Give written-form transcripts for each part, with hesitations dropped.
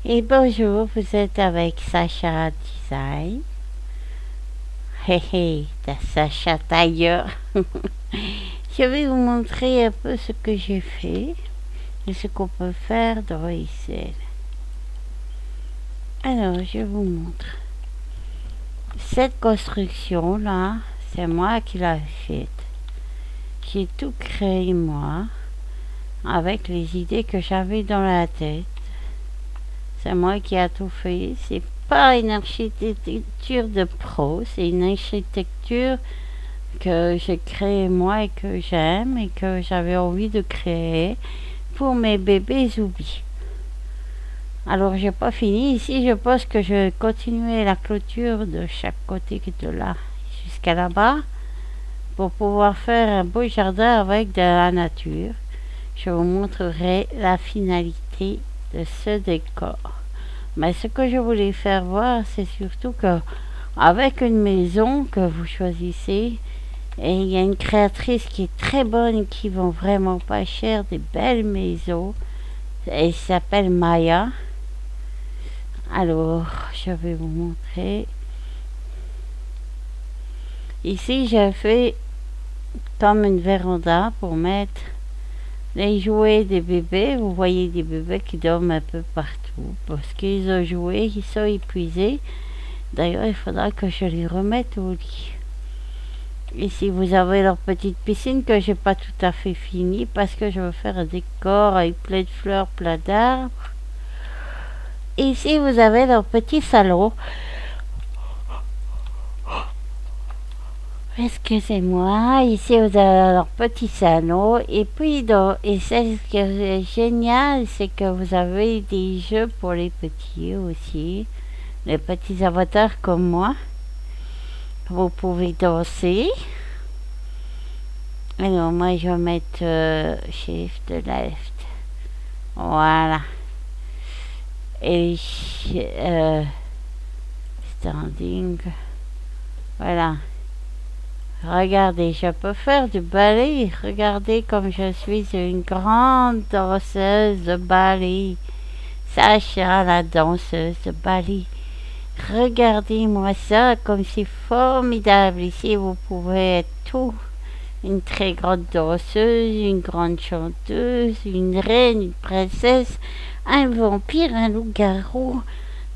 Et bonjour, vous êtes avec Sacha Design. Hé hé, Sacha Tailleur. Je vais vous montrer un peu ce que j'ai fait et ce qu'on peut faire dans Excel. Alors, je vous montre. Cette construction-là, c'est moi qui l'ai faite. J'ai tout créé moi, avec les idées que j'avais dans la tête. C'est moi qui a tout fait. C'est pas une architecture de pro, c'est une architecture que j'ai créée moi et que j'aime et que j'avais envie de créer pour mes bébés Zoubi. Alors j'ai pas fini ici, je pense que je vais continuer la clôture de chaque côté de là jusqu'à là-bas pour pouvoir faire un beau jardin avec de la nature. Je vous montrerai la finalité de ce décor. Mais ce que je voulais faire voir, c'est surtout que avec une maison que vous choisissez, et il y a une créatrice qui est très bonne, qui vend vraiment pas cher, des belles maisons. Elle s'appelle Maya. Alors, je vais vous montrer. Ici, j'ai fait comme une véranda pour mettre les jouets des bébés. Vous voyez des bébés qui dorment un peu partout parce qu'ils ont joué, ils sont épuisés. D'ailleurs, il faudra que je les remette au lit. Ici, vous avez leur petite piscine que j'ai pas tout à fait fini parce que je veux faire un décor avec plein de fleurs, plein d'arbres. Ici, vous avez leur petit salon. Excusez-moi, ici vous avez leur petit salon et puis et ce qui est génial, c'est que vous avez des jeux pour les petits aussi, les petits avatars comme moi. Vous pouvez danser. Alors moi je vais mettre shift left. Voilà. Et standing. Voilà. Regardez, je peux faire du ballet. Regardez comme je suis une grande danseuse de ballet. Sacha, la danseuse de ballet. Regardez-moi ça, comme c'est formidable. Ici, vous pouvez être tout. Une très grande danseuse, une grande chanteuse, une reine, une princesse, un vampire, un loup-garou.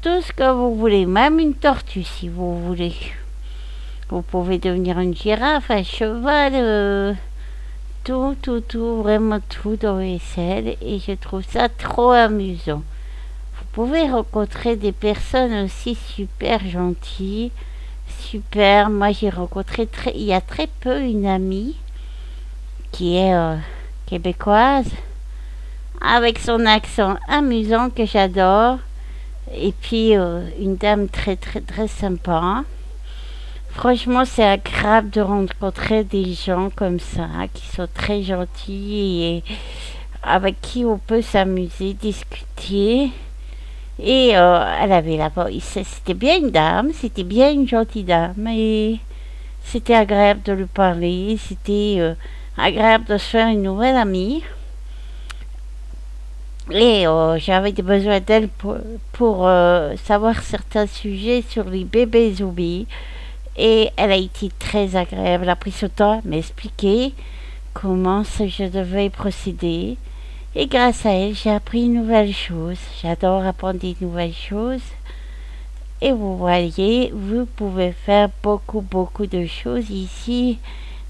Tout ce que vous voulez, même une tortue si vous voulez. Vous pouvez devenir une girafe, un cheval, tout, vraiment tout dans Excel. Et je trouve ça trop amusant. Vous pouvez rencontrer des personnes aussi super gentilles, super. Moi, j'ai rencontré il y a très peu une amie qui est québécoise, avec son accent amusant que j'adore. Et puis, une dame très, très, très sympa. Franchement, c'est agréable de rencontrer des gens comme ça, qui sont très gentils et avec qui on peut s'amuser, discuter. Et elle avait la voix. C'était bien une dame, c'était bien une gentille dame. Et c'était agréable de lui parler, c'était agréable de se faire une nouvelle amie. Et j'avais besoin d'elle pour savoir certains sujets sur les bébés zombies. Et elle a été très agréable. Elle a pris ce temps à m'expliquer comment je devais procéder. Et grâce à elle, j'ai appris une nouvelle chose. J'adore apprendre des nouvelles choses. Et vous voyez, vous pouvez faire beaucoup de choses ici.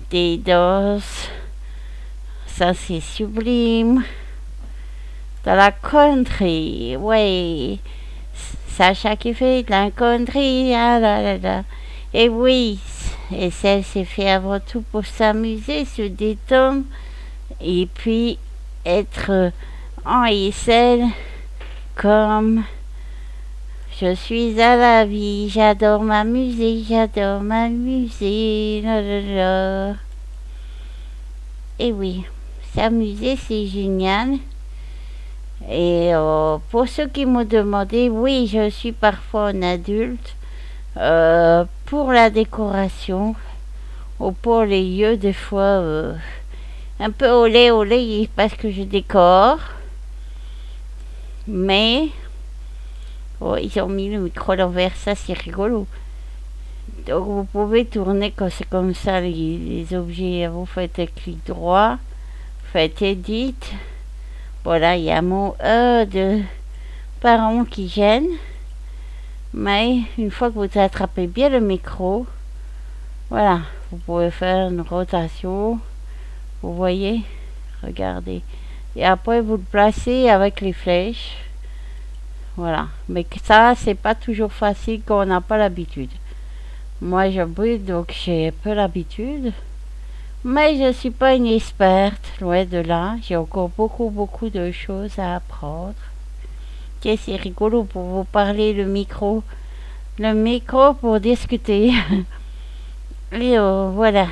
Des danses. Ça, c'est sublime. De la country. Ouais. Sacha qui fait de la country. Ah là là là. Et oui, et celle s'est fait avant tout pour s'amuser, se détendre et puis être en Excel comme je suis à la vie, j'adore m'amuser, la la la. Et oui, s'amuser c'est génial. Et pour ceux qui m'ont demandé, oui, je suis parfois un adulte. Pour la décoration ou pour les lieux, des fois un peu olé parce que je décore, mais Oh, ils ont mis le micro à l'envers, ça c'est rigolo. Donc vous pouvez tourner quand c'est comme ça les objets. Vous faites clic droit, faites Edit. Voilà, il y a un mot de parents qui gêne. Mais une fois que vous attrapez bien le micro, voilà, vous pouvez faire une rotation. Vous voyez, regardez. Et après vous le placez avec les flèches. Voilà. Mais ça, c'est pas toujours facile quand on n'a pas l'habitude. Moi, j'habite, donc j'ai peu l'habitude. Mais je suis pas une experte, loin de là. J'ai encore beaucoup de choses à apprendre. Tiens, c'est rigolo pour vous parler le micro. Le micro pour discuter. Et voilà.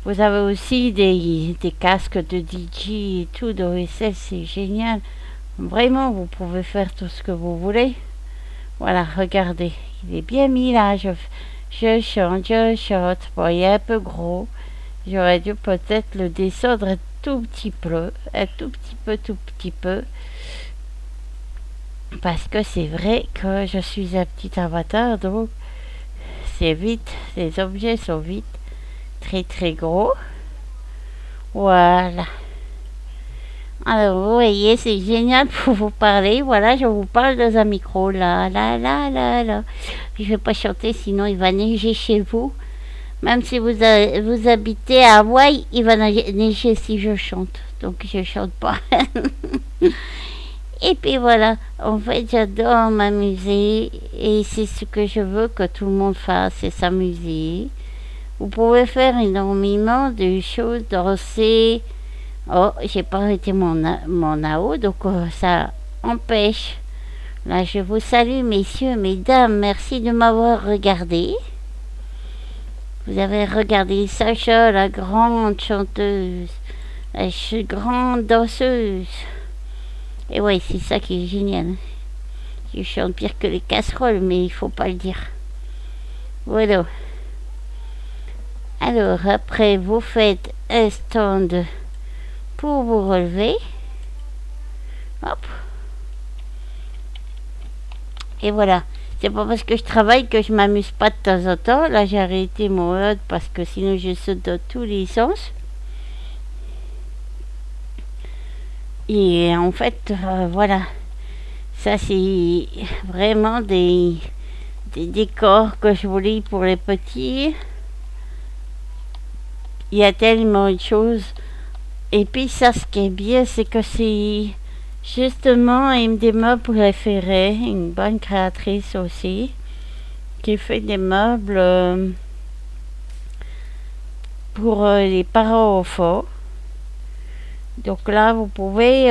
Vous avez aussi des casques de DJ et tout d'OSL, c'est génial. Vraiment, vous pouvez faire tout ce que vous voulez. Voilà, regardez. Il est bien mis là. Je chante. Bon, il est un peu gros. J'aurais dû peut-être le descendre un tout petit peu. Tout petit peu. Parce que c'est vrai que je suis un petit avatar, donc c'est vite. Les objets sont vite très gros. Voilà. Alors, vous voyez, c'est génial pour vous parler. Voilà, je vous parle dans un micro. Là. Je ne vais pas chanter, sinon il va neiger chez vous. Même si vous habitez à Hawaï, il va neiger si je chante. Donc, je chante pas. Et puis voilà, en fait, j'adore m'amuser. Et c'est ce que je veux que tout le monde fasse, c'est s'amuser. Vous pouvez faire énormément de choses, danser. Oh, j'ai pas arrêté mon AO, donc ça empêche. Là, je vous salue, messieurs, mesdames. Merci de m'avoir regardé. Vous avez regardé Sacha, la grande chanteuse, la grande danseuse. Et ouais, c'est ça qui est génial. Je chante pire que les casseroles, mais il faut pas le dire. Voilà. Alors, après, vous faites un stand pour vous relever. Hop. Et voilà. C'est pas parce que je travaille que je m'amuse pas de temps en temps. Là, j'ai arrêté mon mode parce que sinon je saute dans tous les sens. Et en fait, voilà. Ça, c'est vraiment des décors que je voulais pour les petits. Il y a tellement de choses. Et puis ça, ce qui est bien, c'est que c'est justement une de mes meubles préférés, une bonne créatrice aussi, qui fait des meubles pour les parents enfants. Donc là, vous pouvez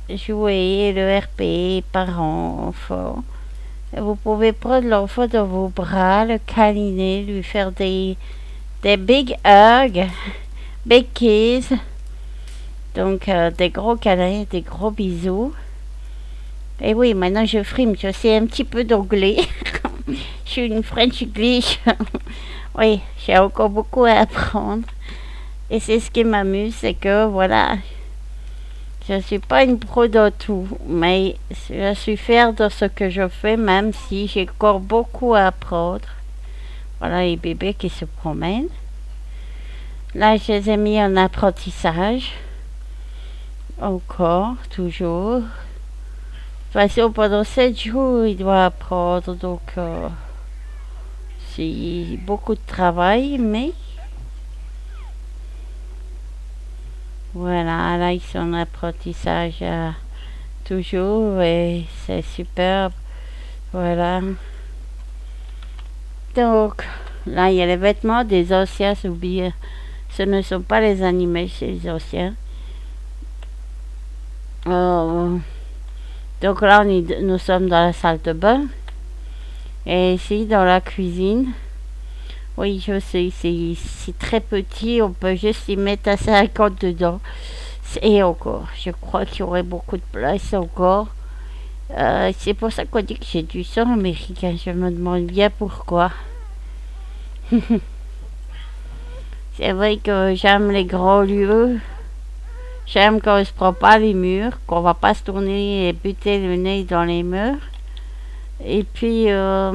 jouer le RP parents enfants. Vous pouvez prendre l'enfant dans vos bras, le câliner, lui faire des big hugs, big kiss. Donc des gros câlins, des gros bisous. Et oui, maintenant je frime, je sais un petit peu d'anglais. Je suis une French English. Oui, j'ai encore beaucoup à apprendre. Et c'est ce qui m'amuse, c'est que voilà, je ne suis pas une pro dans tout, mais je suis fière de ce que je fais, même si j'ai encore beaucoup à apprendre. Voilà les bébés qui se promènent. Là, je les ai mis en apprentissage. Encore, toujours. De toute façon, pendant 7 jours, il doit apprendre, donc c'est beaucoup de travail, mais voilà, là, ils sont en apprentissage toujours et c'est superbe. Voilà. Donc, là, il y a les vêtements des anciens, oubliez. Ce ne sont pas les animés chez les anciens. Donc là, nous sommes dans la salle de bain. Et ici, dans la cuisine. Oui, je sais, c'est très petit. On peut juste y mettre à 50 dedans. Et encore, je crois qu'il y aurait beaucoup de place encore. C'est pour ça qu'on dit que j'ai du sang américain. Je me demande bien pourquoi. C'est vrai que j'aime les grands lieux. J'aime qu'on ne se prend pas les murs, qu'on va pas se tourner et buter le nez dans les murs. Et puis là,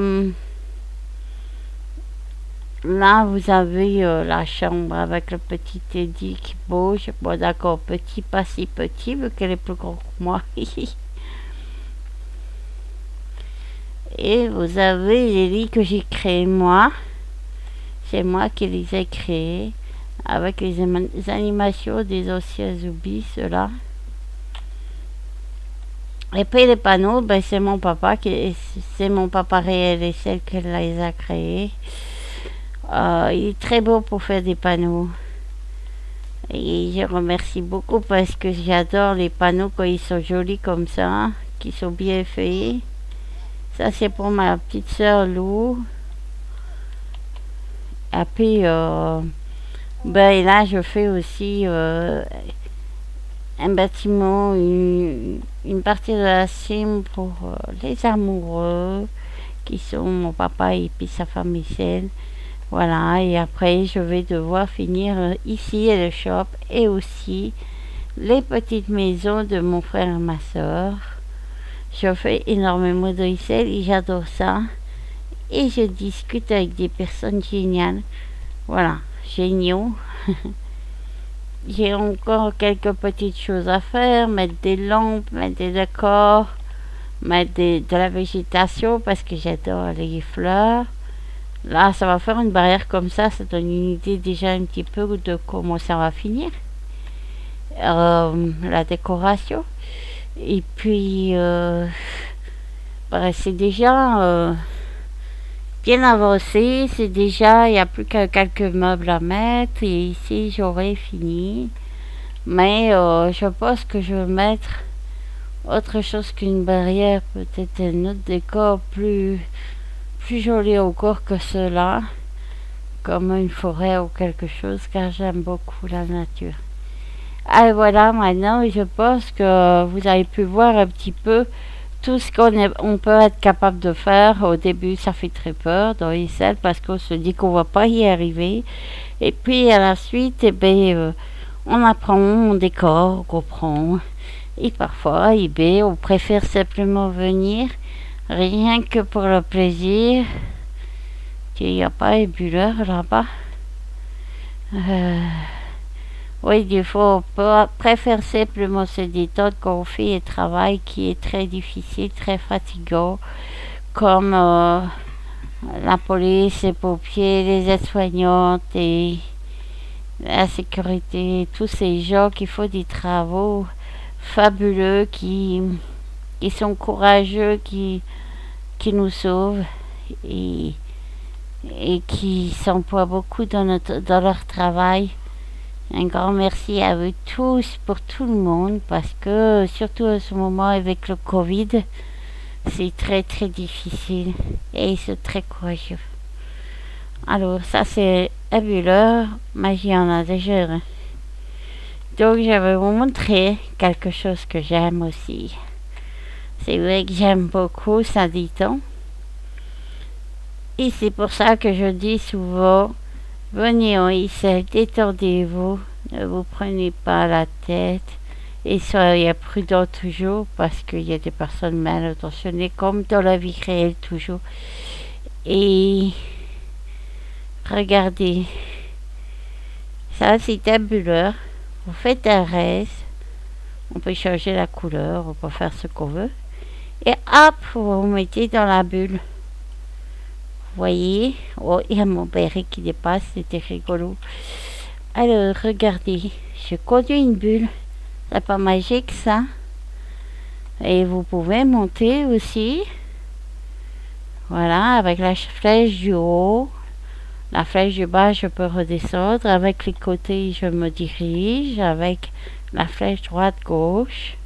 vous avez la chambre avec le petit Teddy qui bouge. Bon, d'accord, petit, pas si petit, vu qu'elle est plus grande que moi. Et vous avez les lits que j'ai créés moi. C'est moi qui les ai créés. Avec les animations des Ossias Zoubi, ceux-là. Et puis les panneaux, ben, c'est mon papa c'est mon papa réel et celle qui les a créés. Il est très beau pour faire des panneaux. Et je remercie beaucoup parce que j'adore les panneaux quand ils sont jolis comme ça, qui sont bien faits. Ça c'est pour ma petite sœur Lou. Et puis ben là je fais aussi un bâtiment, une partie de la cime pour les amoureux qui sont mon papa et puis sa femme Michel. Voilà, et après je vais devoir finir ici le shop et aussi les petites maisons de mon frère et ma soeur. Je fais énormément de vaisselle et j'adore ça. Et je discute avec des personnes géniales. Voilà, géniaux. J'ai encore quelques petites choses à faire, mettre des lampes, mettre des décors, mettre de la végétation parce que j'adore les fleurs. Là, ça va faire une barrière comme ça donne une idée déjà un petit peu de comment ça va finir. La décoration. Et puis, c'est déjà bien avancé. C'est déjà, il n'y a plus que quelques meubles à mettre. Et ici, j'aurai fini. Mais je pense que je vais mettre autre chose qu'une barrière, peut-être un autre décor plus joli encore que cela, comme une forêt ou quelque chose, car j'aime beaucoup la nature. Et voilà, maintenant, je pense que vous avez pu voir un petit peu tout ce on peut être capable de faire. Au début, ça fait très peur dans les selles parce qu'on se dit qu'on va pas y arriver. Et puis, à la suite, eh ben, on apprend, on décore, on comprend. Et parfois, eh ben, on préfère simplement venir, rien que pour le plaisir. Il n'y a pas un bulleur là-bas. Oui, des fois, on préfère simplement se détendre quand on fait un travail qui est très difficile, très fatigant, comme la police, les pompiers, les aides-soignantes et la sécurité, tous ces gens qui font des travaux fabuleux, qui sont courageux, qui nous sauvent et, et qui s'emploient beaucoup dans leur travail. Un grand merci à vous tous pour tout le monde parce que surtout en ce moment avec le Covid, c'est très très difficile et ils sont très courageux. Alors ça c'est un bulleur, mais j'y en a déjà. Donc je vais vous montrer quelque chose que j'aime aussi. C'est vrai que j'aime beaucoup, ça dit-on. Et c'est pour ça que je dis souvent, venez en Issel, détendez-vous, ne vous prenez pas la tête et soyez prudents toujours parce qu'il y a des personnes mal intentionnées comme dans la vie réelle toujours. Et regardez, ça c'est un bulleur, vous faites un reste, on peut changer la couleur, on peut faire ce qu'on veut et hop, vous mettez dans la bulle. Voyez, oh, il y a mon béret qui dépasse, c'était rigolo. Alors, regardez, je conduis une bulle, c'est pas magique ça. Et vous pouvez monter aussi, voilà, avec la flèche du haut, la flèche du bas, je peux redescendre, avec les côtés, je me dirige, avec la flèche droite-gauche.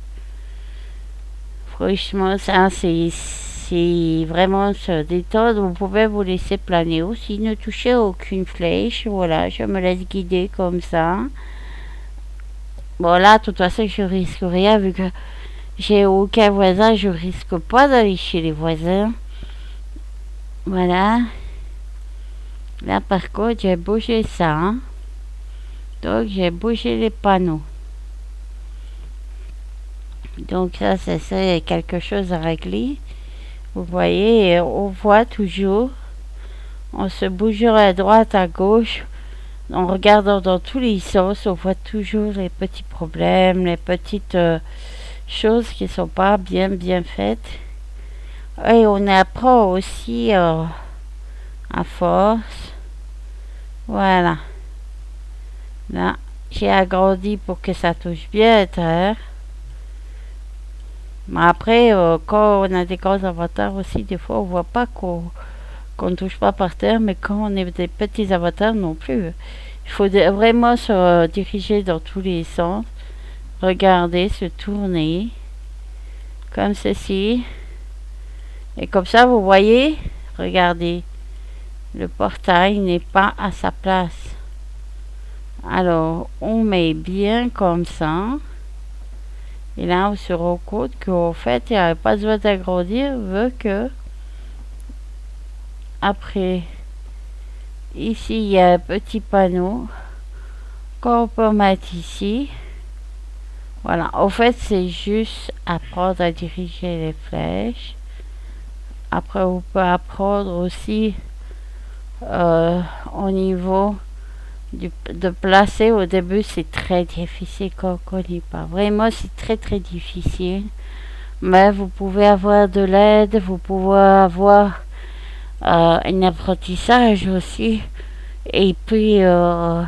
Franchement, ça, c'est vraiment se détendre. Vous pouvez vous laisser planer aussi. Ne touchez aucune flèche. Voilà, je me laisse guider comme ça. Bon, là, de toute façon, je risque rien vu que j'ai aucun voisin. Je risque pas d'aller chez les voisins. Voilà. Là, par contre, j'ai bougé ça. Hein. Donc, j'ai bougé les panneaux. Donc, ça, c'est quelque chose à régler. Vous voyez, on voit toujours, on se bougerait à droite, à gauche, en regardant dans tous les sens, on voit toujours les petits problèmes, les petites choses qui ne sont pas bien faites. Et on apprend aussi à force. Voilà. Là, j'ai agrandi pour que ça touche bien à terre. Mais après, quand on a des grands avatars aussi, des fois, on voit pas qu'on ne touche pas par terre, mais quand on est des petits avatars non plus. Il faut vraiment se diriger dans tous les sens, regarder, se tourner, comme ceci. Et comme ça, vous voyez, regardez, le portail n'est pas à sa place. Alors, on met bien comme ça. Et là, on se rend compte qu'en fait, il n'y a pas besoin d'agrandir, vu que après, ici, il y a un petit panneau qu'on peut mettre ici. Voilà, en fait, c'est juste apprendre à diriger les flèches. Après, on peut apprendre aussi au niveau de placer. Au début, c'est très difficile quand on ne connaît pas. Vraiment, c'est très difficile. Mais vous pouvez avoir de l'aide, vous pouvez avoir un apprentissage aussi. Et puis, je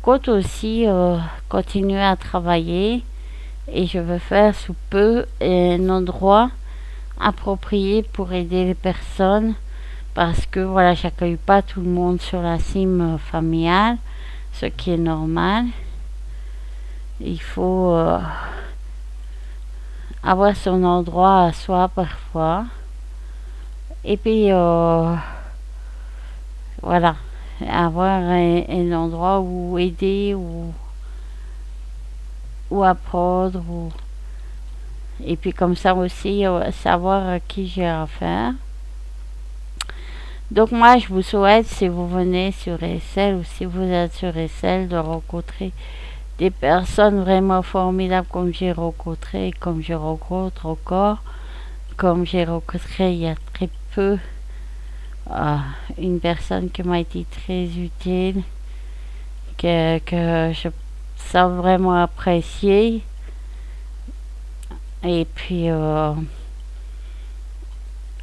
compte aussi continuer à travailler et je veux faire sous peu un endroit approprié pour aider les personnes parce que voilà, j'accueille pas tout le monde sur la cime familiale, ce qui est normal. Il faut avoir son endroit à soi parfois. Et puis voilà, avoir un endroit où aider ou apprendre et puis comme ça aussi savoir à qui j'ai affaire. Donc moi je vous souhaite, si vous venez sur ESL ou si vous êtes sur ESL, de rencontrer des personnes vraiment formidables comme j'ai rencontré, comme je rencontre encore, comme j'ai rencontré il y a très peu une personne qui m'a été très utile, que je sens vraiment appréciée. Et puis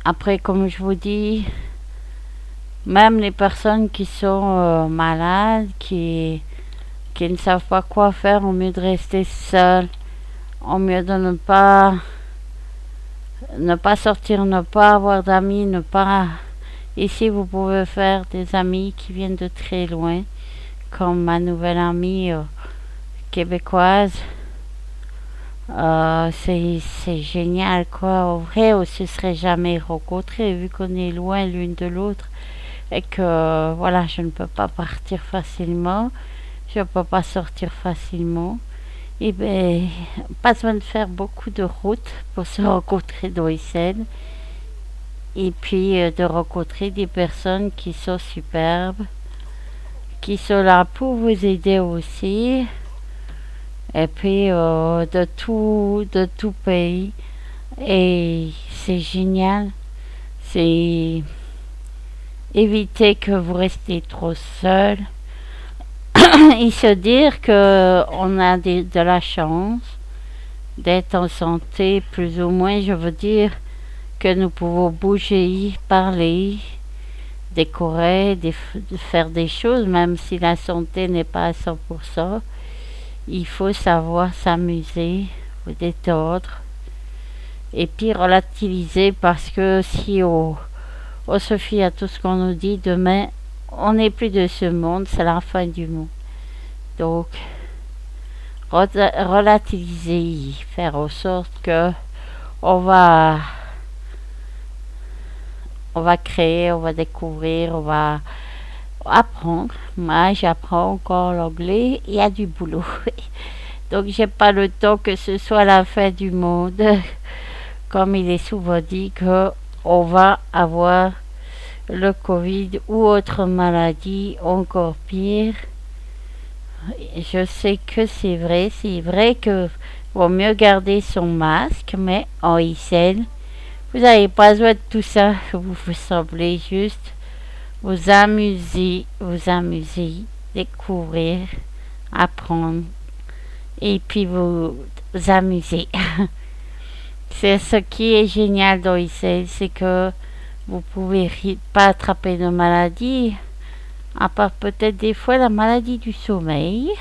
après, comme je vous dis, même les personnes qui sont malades, qui ne savent pas quoi faire, au mieux de rester seules, au mieux de ne pas sortir, ne pas avoir d'amis, ne pas... Ici, vous pouvez faire des amis qui viennent de très loin, comme ma nouvelle amie québécoise. C'est génial, quoi. En vrai, on se serait jamais rencontrés, vu qu'on est loin l'une de l'autre. Et que, voilà, je ne peux pas partir facilement. Je ne peux pas sortir facilement. Et ben, pas besoin de faire beaucoup de routes pour se rencontrer dans les scènes. Et puis de rencontrer des personnes qui sont superbes, qui sont là pour vous aider aussi. Et puis de tout pays. Et c'est génial. C'est éviter que vous restez trop seul. Et se dire que on a de la chance d'être en santé, plus ou moins, je veux dire que nous pouvons bouger, parler, décorer, faire des choses, même si la santé n'est pas à 100%. Il faut savoir s'amuser, vous détendre, et puis relativiser, parce que si on se fie à tout ce qu'on nous dit, demain, on n'est plus de ce monde, c'est la fin du monde. Donc, relativiser, faire en sorte que on va créer, on va découvrir, on va apprendre. Moi, j'apprends encore l'anglais, il y a du boulot. Donc, j'ai pas le temps que ce soit la fin du monde. Comme il est souvent dit qu'on va avoir le Covid ou autre maladie encore pire. Je sais que c'est vrai que vaut mieux garder son masque, mais en icelle. Vous n'avez pas besoin de tout ça. Vous semblez juste vous amuser, découvrir, apprendre et puis vous amuser. C'est ce qui est génial dans icelle, c'est que vous pouvez pas attraper de maladie, à part peut-être des fois la maladie du sommeil.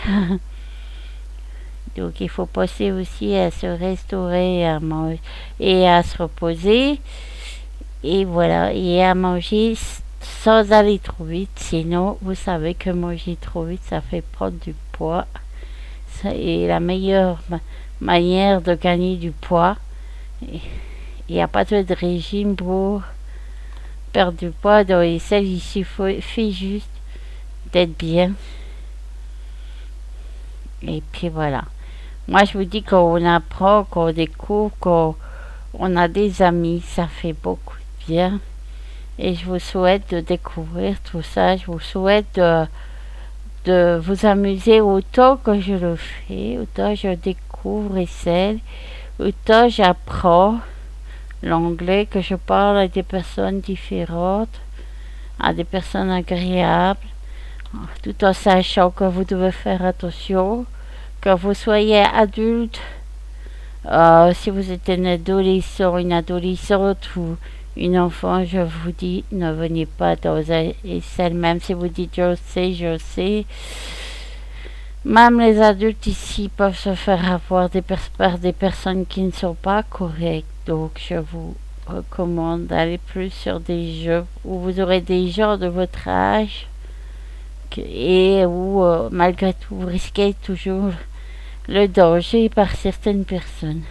Donc il faut penser aussi à se restaurer à manger, et à se reposer. Et voilà, et à manger sans aller trop vite. Sinon, vous savez que manger trop vite, ça fait prendre du poids. Et la meilleure manière de gagner du poids, il n'y a pas de régime pour perdre du poids. Donc, il suffit juste d'être bien. Et puis voilà. Moi, je vous dis qu'on apprend, qu'on découvre, qu'on a des amis, ça fait beaucoup de bien. Et je vous souhaite de découvrir tout ça. Je vous souhaite de vous amuser autant que je le fais, autant je découvre icelle, autant j'apprends l'anglais, que je parle à des personnes différentes, à des personnes agréables, tout en sachant que vous devez faire attention, que vous soyez adulte, si vous êtes un adolescent, une adolescente ou une enfant, je vous dis, ne venez pas dans un icelle, même si vous dites je sais. Même les adultes ici peuvent se faire avoir par des personnes qui ne sont pas correctes. Donc je vous recommande d'aller plus sur des jeux où vous aurez des gens de votre âge et où malgré tout vous risquez toujours le danger par certaines personnes.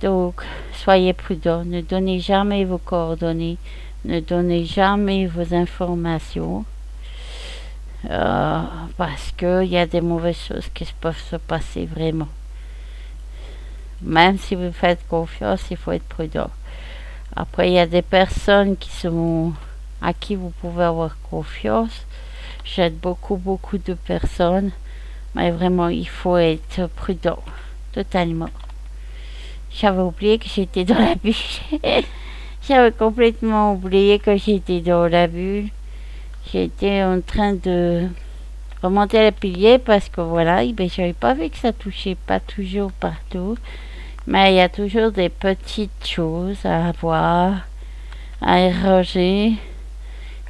Donc, soyez prudents, ne donnez jamais vos coordonnées, ne donnez jamais vos informations, parce qu'il y a des mauvaises choses qui peuvent se passer vraiment. Même si vous faites confiance, il faut être prudent. Après, il y a des personnes à qui vous pouvez avoir confiance. J'aide beaucoup de personnes, mais vraiment, il faut être prudent, totalement. J'avais oublié que j'étais dans la bulle. J'avais complètement oublié que j'étais dans la bulle. J'étais en train de remonter les piliers parce que voilà, j'avais pas vu que ça touchait pas toujours partout. Mais il y a toujours des petites choses à voir, à arranger.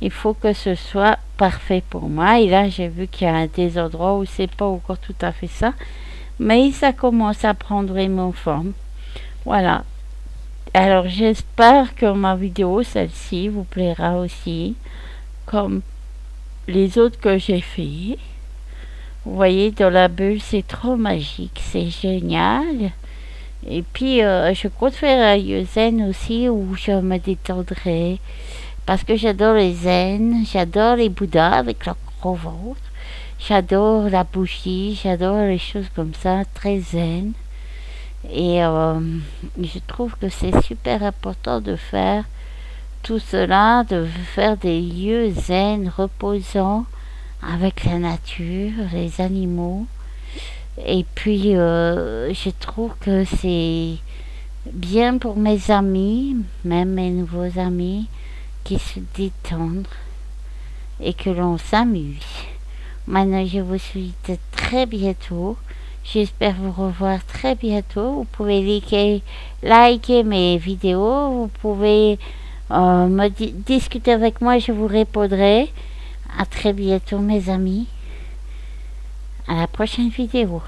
Il faut que ce soit parfait pour moi. Et là, j'ai vu qu'il y a des endroits où c'est pas encore tout à fait ça. Mais ça commence à prendre vraiment forme. Voilà. Alors j'espère que ma vidéo, celle-ci, vous plaira aussi, comme les autres que j'ai fait. Vous voyez, dans la bulle, c'est trop magique, c'est génial. Et puis, je compte faire un lieu zen aussi où je me détendrai. Parce que j'adore les zen, j'adore les bouddhas avec leur gros ventre. J'adore la bougie, j'adore les choses comme ça, très zen. Et je trouve que c'est super important de faire tout cela, de faire des lieux zen, reposants, avec la nature, les animaux. Et puis, je trouve que c'est bien pour mes amis, même mes nouveaux amis, qui se détendent et que l'on s'amuse. Maintenant, je vous souhaite très bientôt. J'espère vous revoir très bientôt. Vous pouvez liker mes vidéos. Vous pouvez discuter avec moi. Je vous répondrai. À très bientôt, mes amis. À la prochaine vidéo.